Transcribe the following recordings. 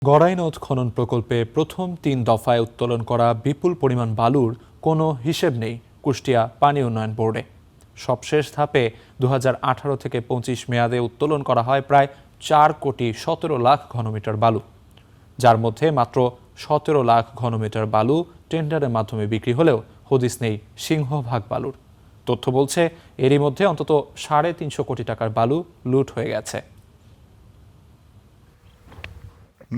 গড়াই নদ খনন প্রকল্পে প্রথম ৩ দফায় উত্তোলন করা বিপুল পরিমাণ বালুর কোনো হিসেব নেই কুষ্টিয়া পানি উন্নয়ন বোর্ডে। সবশেষ ধাপে ২০১৮ থেকে ২৫ মেয়াদে উত্তোলন করা হয় প্রায় ৪,১৭,০০,০০০ ঘনমিটার বালু, যার মধ্যে মাত্র ১৭ লাখ ঘনমিটার বালু টেন্ডারের মাধ্যমে বিক্রি হলেও হদিস নেই সিংহভাগ বালুর। তথ্য বলছে এরই মধ্যে অন্তত ৩৫০ কোটি টাকার বালু লুট হয়ে গেছে।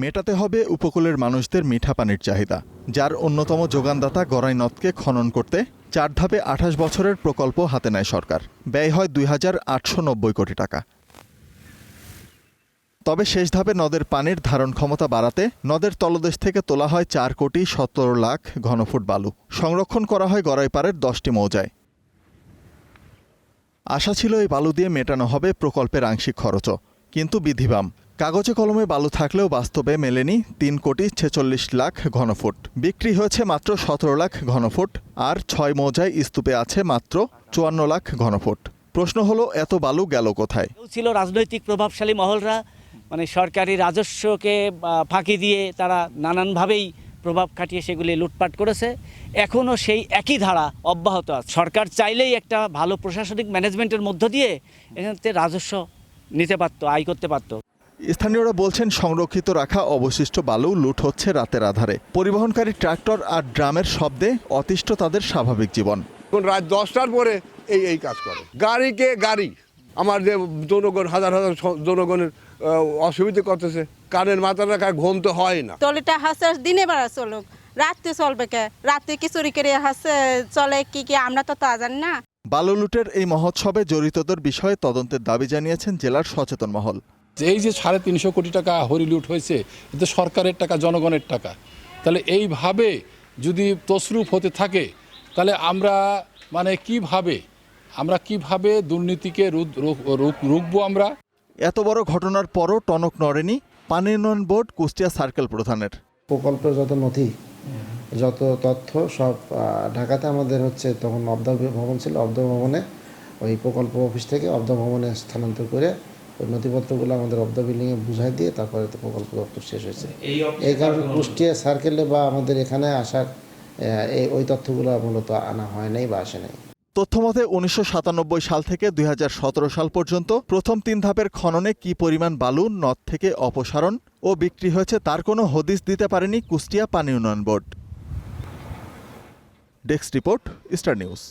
মেটাতে হবে উপকূলের মানুষদের মিঠা পানির চাহিদা, যার অন্যতম যোগানদাতা গড়াই নদকে খনন করতে ৪ ধাপে ২৮ বছরের প্রকল্প হাতে নেয় সরকার। ব্যয় হয় ২,৮৯০ কোটি টাকা। তবে শেষ ধাপে নদের পানির ধারণ ক্ষমতা বাড়াতে নদের তলদেশ থেকে তোলা হয় ৪,১৭,০০,০০০ ঘনফুট বালু। সংরক্ষণ করা হয় গড়াইপাড়ের ১০টি মৌজায়। আশা ছিল এই বালু দিয়ে মেটানো হবে প্রকল্পের আংশিক খরচও, কিন্তু বিধিবাম। কাগজে কলমে বালু থাকলেও বাস্তবে মেলেনি ৩,৪৬,০০,০০০ ঘনফুট। বিক্রি হয়েছে মাত্র ১৭ লাখ ঘনফুট, আর ৬ মৌজায় স্তূপে আছে মাত্র ৫৪ লাখ ঘনফুট। প্রশ্ন হলো, এত বালু গেল কোথায়? ছিল রাজনৈতিক প্রভাবশালী মহলরা, সরকারি রাজস্বকে ফাঁকি দিয়ে তারা নানানভাবেই প্রভাব খাটিয়ে সেগুলি লুটপাট করেছে। এখনও সেই একই ধারা অব্যাহত আছে। সরকার চাইলেই একটা ভালো প্রশাসনিক ম্যানেজমেন্টের মধ্য দিয়ে এখান থেকে রাজস্ব নিতে পারত, আয় করতে পারত। স্থানীয়রা বলছেন, সংরক্ষিত রাখা অবশিষ্ট বালু লুট হচ্ছে রাতের আধারে। পরিবহনকারী ট্রাক্টর আর ড্রামের শব্দে অতিষ্ঠ তাদের স্বাভাবিক জীবন। রাত 10টার পরে এই কাজ করে। গাড়িকে গাড়ি, আমার যে জনগণ হাজার হাজার জনগণের অসুবিধা করতেছে। কানের মাথা রাখায় ঘুম তো হয় না। টলিটা হাসে দিনে বেড়া চলুক, রাত্রে চলবে কে? রাত্রে কি চুরি করে হাসে চলে কি আমরা তো তা জানি না। বালু লুটের এই মহোৎসবে জড়িতদের বিষয়ে তদন্তের দাবি জানিয়েছেন জেলার সচেতন মহল। এই যে ৩৫০ কোটি টাকা হরিলুট হয়েছে, এতে সরকারের টাকা, জনগণের টাকা। তাহলে এইভাবে যদি তসরুপ হতে থাকে, তাহলে আমরা কিভাবে দুর্নীতিকে রুখবো আমরা? এত বড় ঘটনার পরও টনক নড়েনি পানি উন্নয়ন বোর্ড কুষ্টিয়া সার্কেল প্রধানের। প্রকল্পের যত নথি, যত তথ্য সব ঢাকাতে আমাদের তখন অবদা ভবন ছিল, অবদা ভবনে ওই প্রকল্প অফিস থেকে অবদা ভবনে স্থানান্তর করে ওই নথিপত্রগুলো আমাদের অবদা বিল্ডিংয়ে বুঝাই দিয়ে তারপরে তো প্রকল্প দপ্তর শেষ হয়েছে। এই কারণে কুষ্টিয়া সার্কেলে বা আমাদের এখানে আসার ওই তথ্যগুলো মূলত আনা হয় নাই বা আসে নাই। তথ্যমতে ১৯৯৭ সাল থেকে ২০১৭ সাল পর্যন্ত প্রথম ৩ ধাপের খননে কি পরিমাণ বালু নদ থেকে অপসারণ ও বিক্রি হয়েছে তার কোনো হদিস দিতে পারেনি কুষ্টিয়া পানি উন্নয়ন board. Desk report, star news.